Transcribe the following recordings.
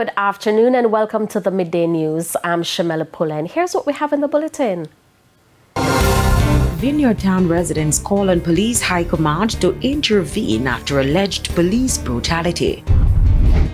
Good afternoon and welcome to the Midday News. I'm Shamela Pullen. Here's what we have in the bulletin. Vineyard town residents call on police high command to intervene after alleged police brutality.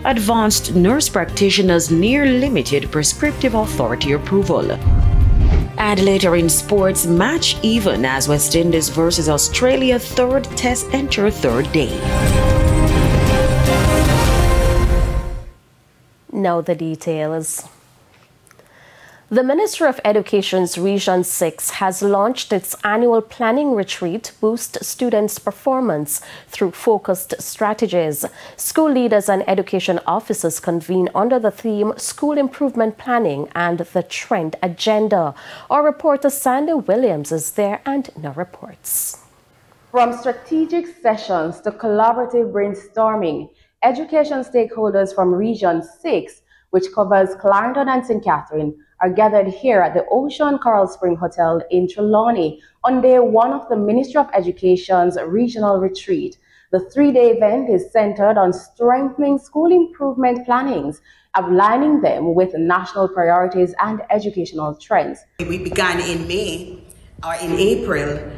Advanced nurse practitioners near limited prescriptive authority approval. And later in sports, match even as West Indies versus Australia third test enter third day. Now the details. The Ministry of Education's Region 6 has launched its annual planning retreat to boost students' performance through focused strategies. School leaders and education officers convene under the theme School Improvement Planning and the Trend Agenda. Our reporter Sandy Williams is there and now reports. From strategic sessions to collaborative brainstorming, education stakeholders from Region 6, which covers Clarendon and St. Catherine, are gathered here at the Ocean Coral Spring Hotel in Trelawney on day one of the Ministry of Education's regional retreat. The three-day event is centered on strengthening school improvement plannings, aligning them with national priorities and educational trends. We began in May or in April,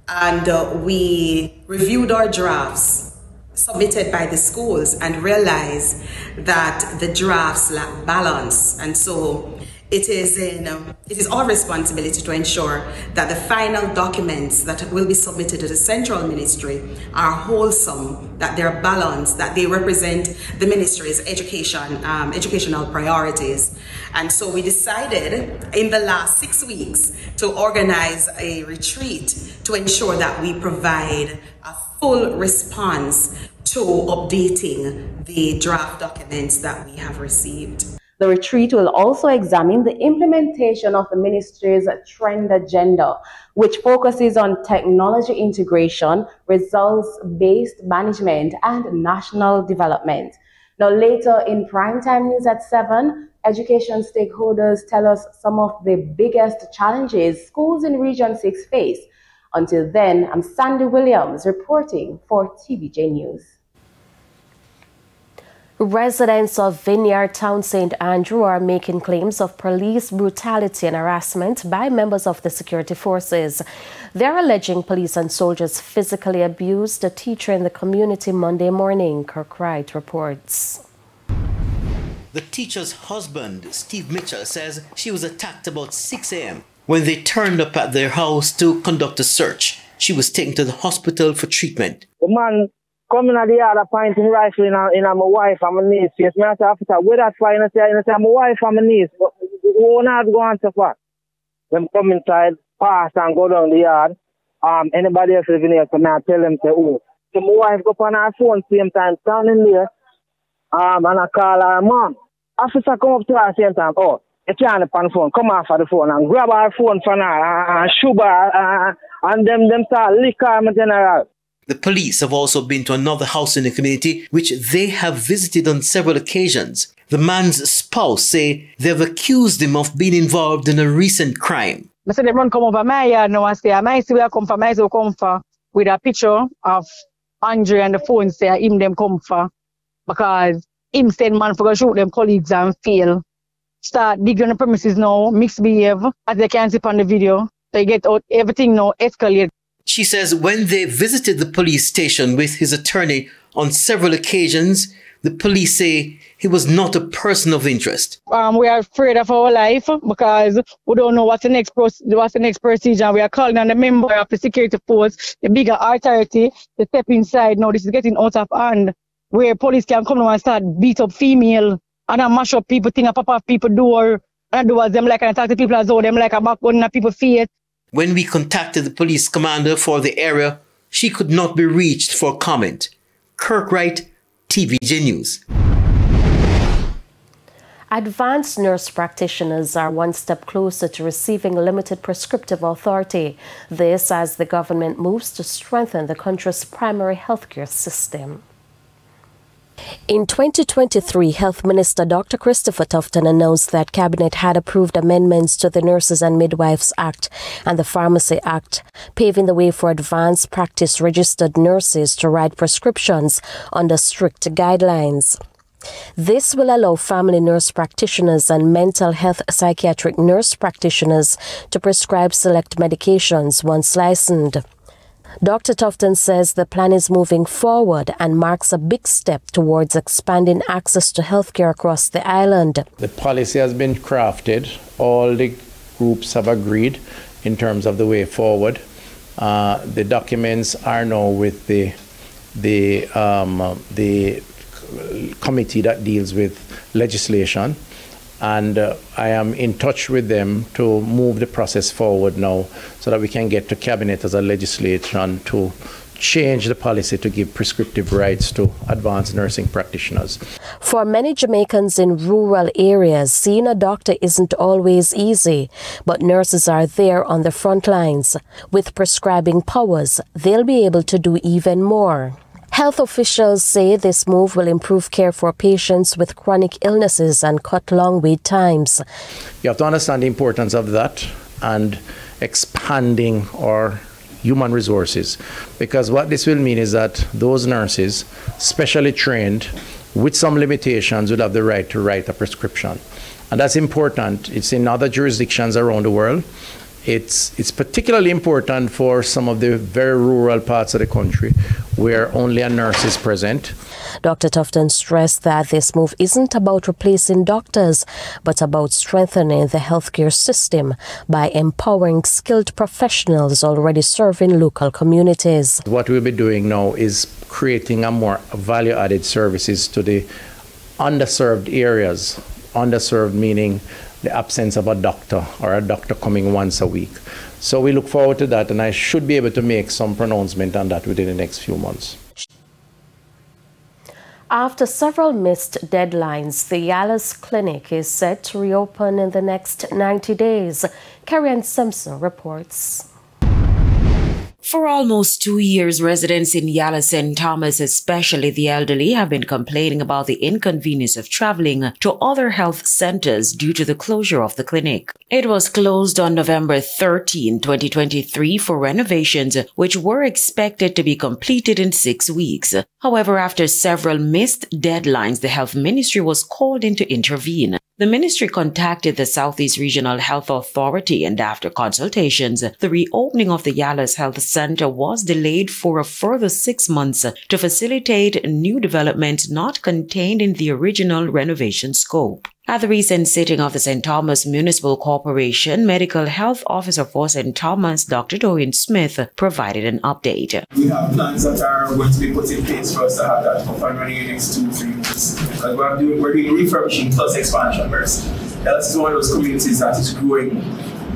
and we reviewed our drafts submitted by the schools and realized that the drafts lack balance, and so it is our responsibility to ensure that the final documents that will be submitted to the central ministry are wholesome, that they're balanced, that they represent the ministry's educational priorities. And so we decided in the last 6 weeks to organize a retreat to ensure that we provide a full response to updating the draft documents that we have received. The retreat will also examine the implementation of the ministry's Trend Agenda, which focuses on technology integration, results-based management, and national development. Now, later in Primetime News at 7, education stakeholders tell us some of the biggest challenges schools in Region 6 face. Until then, I'm Sandy Williams reporting for TVJ News. Residents of Vineyard Town St. Andrew are making claims of police brutality and harassment by members of the security forces. They're alleging police and soldiers physically abused a teacher in the community Monday morning, Kirk Wright reports. The teacher's husband, Steve Mitchell, says she was attacked about 6 a.m. when they turned up at their house to conduct a search. She was taken to the hospital for treatment. The man coming at the yard, pointing rifle in my wife and my niece. Yes, me I say, officer, where that for? I say, my wife and my niece. We won't have to go on so far. Them come inside, pass and go down the yard. Anybody else living here, so I tell them, say, oh. So my wife go on her phone same time, standing there. And I call her mom. Officer come up to her same time. Oh, you can't on the phone. Come off of the phone and grab her phone from her and shoot her. And them start lick her in general. The police have also been to another house in the community, which they have visited on several occasions. The man's spouse say they've accused him of being involved in a recent crime. I said, them run come over my yard now and say, I see where I come from, I see come for, with a picture of Andre and the phone say, him them come for, because him send man for go shoot them colleagues and fail. Start digging on the premises now, misbehave, as they can see on the video. They get out, everything now escalate. She says when they visited the police station with his attorney on several occasions, the police say he was not a person of interest. We are afraid of our life because we don't know what's the next procedure. We are calling on the member of the security force, the bigger authority, to step inside. Now this is getting out of hand, where police can come now and start beat up female and mash up people, thing pop off people door, and do as them like and attack the people as though them like a backbone in people's face. When we contacted the police commander for the area, she could not be reached for comment. Kirk Wright, TVJ News. Advanced nurse practitioners are one step closer to receiving limited prescriptive authority. This as the government moves to strengthen the country's primary healthcare system. In 2023, Health Minister Dr. Christopher Tufton announced that Cabinet had approved amendments to the Nurses and Midwives Act and the Pharmacy Act, paving the way for advanced practice registered nurses to write prescriptions under strict guidelines. This will allow family nurse practitioners and mental health psychiatric nurse practitioners to prescribe select medications once licensed. Dr. Tufton says the plan is moving forward and marks a big step towards expanding access to healthcare across the island. The policy has been crafted. All the groups have agreed in terms of the way forward. The documents are now with the committee that deals with legislation, and I am in touch with them to move the process forward now so that we can get to cabinet as a legislation to change the policy to give prescriptive rights to advanced nursing practitioners. For many Jamaicans in rural areas, seeing a doctor isn't always easy, but nurses are there on the front lines. With prescribing powers, they'll be able to do even more. Health officials say this move will improve care for patients with chronic illnesses and cut long wait times. You have to understand the importance of that and expanding our human resources, because what this will mean is that those nurses, specially trained with some limitations, will have the right to write a prescription. And that's important. It's in other jurisdictions around the world. It's particularly important for some of the very rural parts of the country where only a nurse is present. Dr. Tufton stressed that this move isn't about replacing doctors, but about strengthening the healthcare system by empowering skilled professionals already serving local communities. What we'll be doing now is creating a more value-added services to the underserved areas. Underserved meaning the absence of a doctor or a doctor coming once a week. So we look forward to that, and I should be able to make some pronouncement on that within the next few months. After several missed deadlines, the Yalas Clinic is set to reopen in the next 90 days. Karen Simpson reports. For almost 2 years, residents in Yala St. Thomas, especially the elderly, have been complaining about the inconvenience of traveling to other health centers due to the closure of the clinic. It was closed on November 13, 2023 for renovations, which were expected to be completed in 6 weeks. However, after several missed deadlines, the Health Ministry was called in to intervene. The ministry contacted the Southeast Regional Health Authority, and after consultations, the reopening of the Yalas Health Center was delayed for a further 6 months to facilitate new development not contained in the original renovation scope. At the recent sitting of the St. Thomas Municipal Corporation, Medical Health Officer for St. Thomas, Dr. Dorian Smith, provided an update. We have plans that are going to be put in place for us to have that up and running in the next 2-3 months. Because we're doing refurbishing plus expansion first. This is one of those communities that is growing.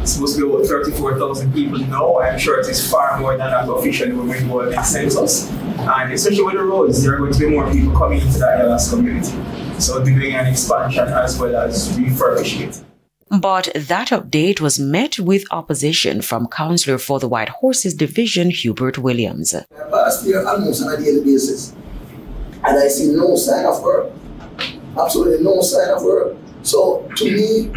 It's supposed to be about 34,000 people now. I'm sure it is far more than that officially when we go in the census. And especially with the roads, there are going to be more people coming into that LS community. So we'll be doing an expansion as well as refurbishing it. But that update was met with opposition from Councillor for the White Horses Division, Hubert Williams. I pass there almost on a daily basis, and I see no sign of work. Absolutely no sign of work. So to me,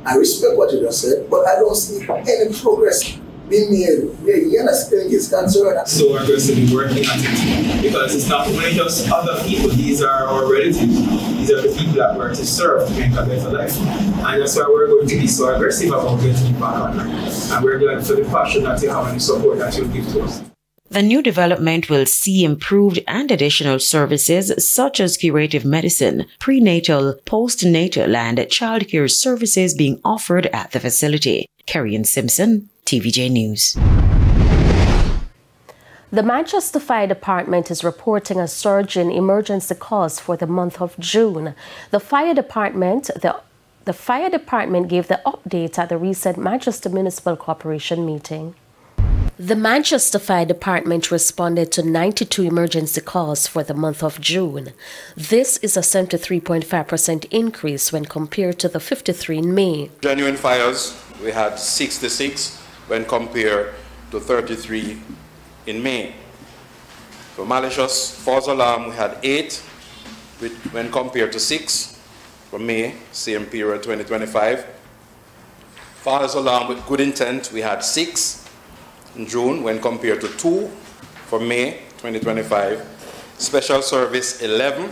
I respect what you just said, but I don't see any progress being made where Yalas Clinic is concerned. So we're going to be working at it, because it's not only just other people, these are our relatives. These are the people that we're to serve to make a better life. And that's why we're going to be so aggressive about getting back on that. And we're glad for the passion that you have and the support that you give to us. The new development will see improved and additional services such as curative medicine, prenatal, postnatal, and childcare services being offered at the facility. Karen Simpson, TVJ News. The Manchester Fire Department is reporting a surge in emergency calls for the month of June. The fire department gave the update at the recent Manchester Municipal Corporation meeting. The Manchester Fire Department responded to 92 emergency calls for the month of June. This is a 73.5% increase when compared to the 53 in May. Genuine fires, we had 66 when compared to 33 in May. For malicious false alarm, we had 8 when compared to 6 for May, same period 2025. False alarm with good intent, we had 6 in June when compared to 2 for May 2025. Special service 11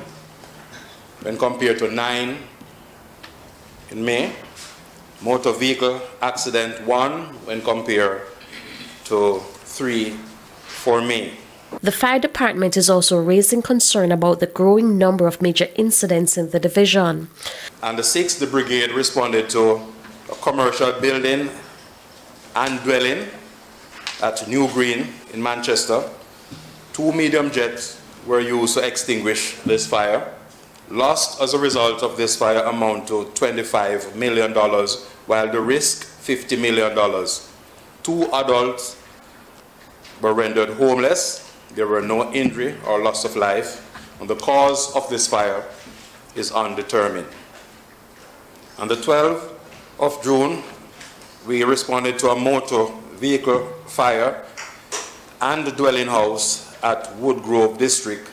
when compared to 9 in May. Motor vehicle accident 1 when compared to 3 for May. The fire department is also raising concern about the growing number of major incidents in the division. On the 6th, the brigade responded to a commercial building and dwelling at New Green in Manchester. 2 medium jets were used to extinguish this fire. Lost as a result of this fire amount to $25 million, while the risk $50 million. 2 adults were rendered homeless. There were no injury or loss of life, and the cause of this fire is undetermined. On the 12th of June, we responded to a motor vehicle fire and the dwelling house at Woodgrove District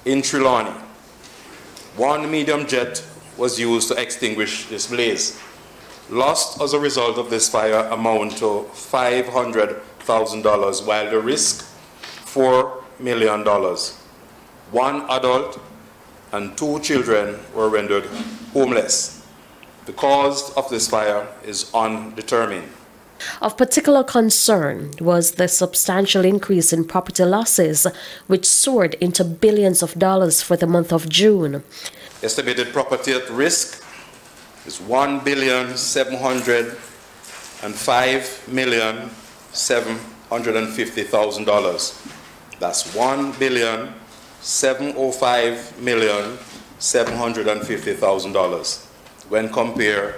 in Trelawney. 1 medium jet was used to extinguish this blaze. Lost as a result of this fire amount to $500,000, while the risk $4 million. 1 adult and 2 children were rendered homeless. The cause of this fire is undetermined. Of particular concern was the substantial increase in property losses, which soared into billions of dollars for the month of June. Estimated property at risk is $1,705,750,000. That's $1,705,750,000 when compared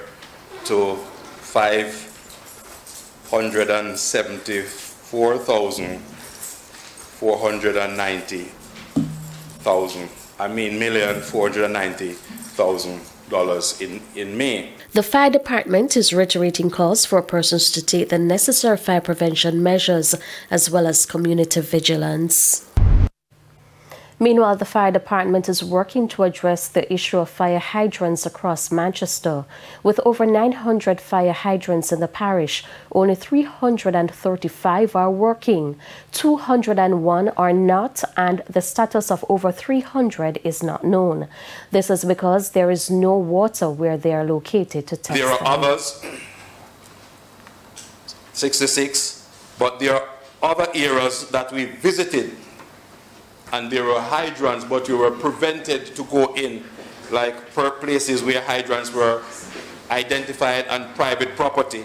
to $490,000 in May. The fire department is reiterating calls for persons to take the necessary fire prevention measures as well as community vigilance. Meanwhile, the fire department is working to address the issue of fire hydrants across Manchester. With over 900 fire hydrants in the parish, only 335 are working, 201 are not, and the status of over 300 is not known. This is because there is no water where they are located to test There are them. others, 66, but there are other areas that we visited, and there were hydrants, but you were prevented to go in, like places where hydrants were identified on private property.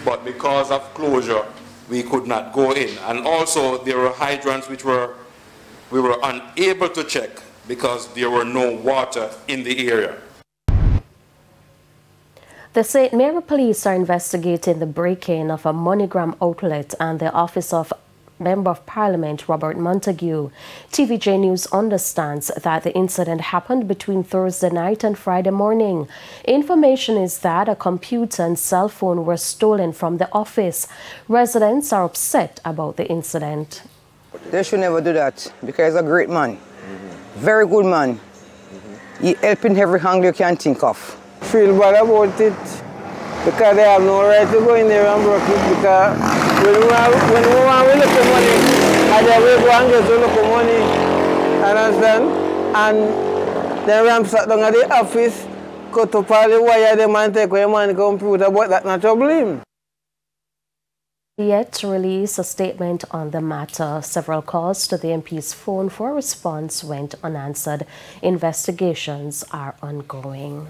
But because of closure, we could not go in. And also, there were hydrants which we were unable to check because there were no water in the area. The St. Mary Police are investigating the break-in of a MoneyGram outlet and the office of Member of Parliament Robert Montague. TVJ News understands that the incident happened between Thursday night and Friday morning. Information is that a computer and cell phone were stolen from the office. Residents are upset about the incident. They should never do that because he's a great man. Very good man. He helped in every angle you can think of. Feel bad about it because they have no right to go in there and break it because when we want to look for money, and then we go and get to look for money, understand? And then we sat down at the office, cut up all the wire, the man take away my computer, but that's not trouble him. Yet to release a statement on the matter. Several calls to the MP's phone for a response went unanswered. Investigations are ongoing.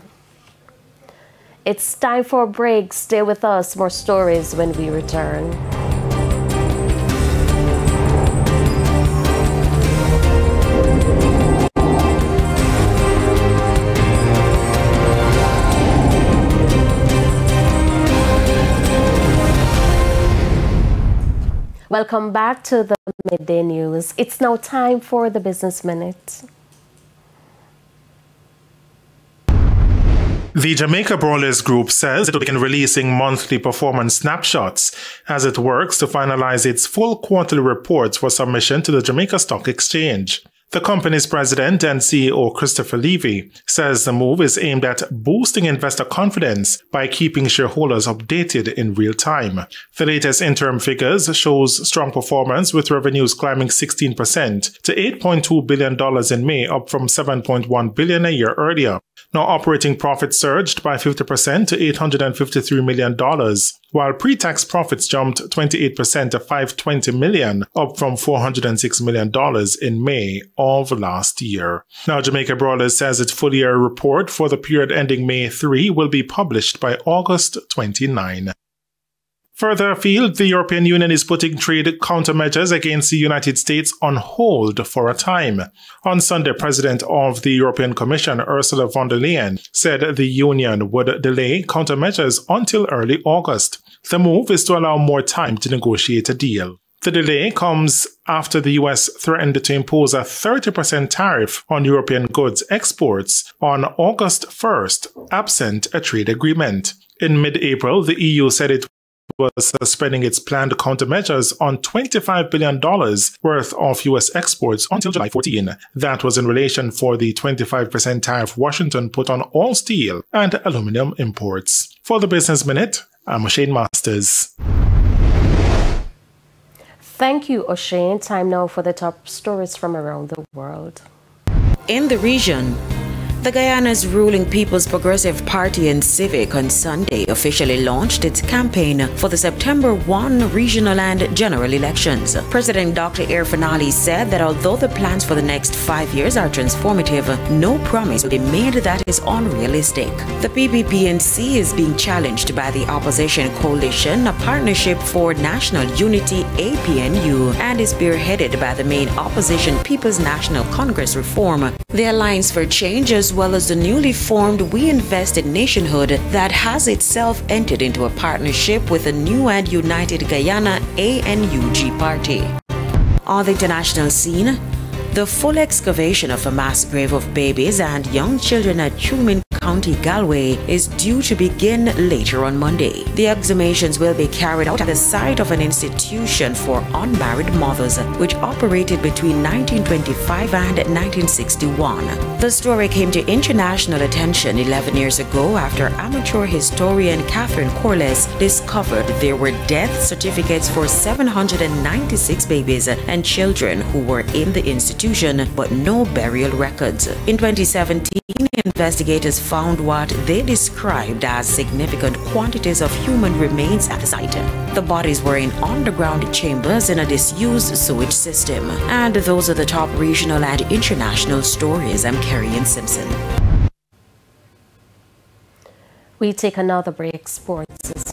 It's time for a break. Stay with us. More stories when we return. Welcome back to the Midday News. It's now time for the Business Minute. The Jamaica Brawlers Group says it will begin releasing monthly performance snapshots as it works to finalize its full quarterly reports for submission to the Jamaica Stock Exchange. The company's president and CEO, Christopher Levy, says the move is aimed at boosting investor confidence by keeping shareholders updated in real time. The latest interim figures shows strong performance, with revenues climbing 16% to $8.2 billion in May, up from $7.1 billion a year earlier. Now, operating profit surged by 50% to $853 million, while pre-tax profits jumped 28% to $520 million, up from $406 million in May of last year. Now, Jamaica Broilers says its full-year report for the period ending May 3 will be published by August 29. Further afield, the European Union is putting trade countermeasures against the United States on hold for a time. On Sunday, President of the European Commission, Ursula von der Leyen, said the Union would delay countermeasures until early August. The move is to allow more time to negotiate a deal. The delay comes after the US threatened to impose a 30% tariff on European goods exports on August 1st, absent a trade agreement. In mid-April, the EU said it was suspending its planned countermeasures on $25 billion worth of U.S. exports until July 14. That was in relation for the 25% tariff Washington put on all steel and aluminum imports. For the Business Minute, I'm O'Shane Masters. Thank you, O'Shane. Time now for the top stories from around the world. In the region, the Guyana's ruling People's Progressive Party and Civic on Sunday officially launched its campaign for the September 1 regional and general elections. President Dr. Irfaan Ali said that although the plans for the next 5 years are transformative, no promise will be made that is unrealistic. The PPPNC is being challenged by the opposition coalition, a partnership for national unity APNU, and is spearheaded by the main opposition People's National Congress Reform. The Alliance for Change, as well as the newly formed We Invest in Nationhood, that has itself entered into a partnership with the new and united Guyana ANUG party. On the international scene, the full excavation of a mass grave of babies and young children at Truman County, Galway, is due to begin later on Monday. The exhumations will be carried out at the site of an institution for unmarried mothers, which operated between 1925 and 1961. The story came to international attention 11 years ago after amateur historian Catherine Corliss discovered there were death certificates for 796 babies and children who were in the institution, but no burial records. In 2017, investigators found what they described as significant quantities of human remains at the site. The bodies were in underground chambers in a disused sewage system. And those are the top regional and international stories. I'm Carrie Ann Simpson. We take another break. Sports is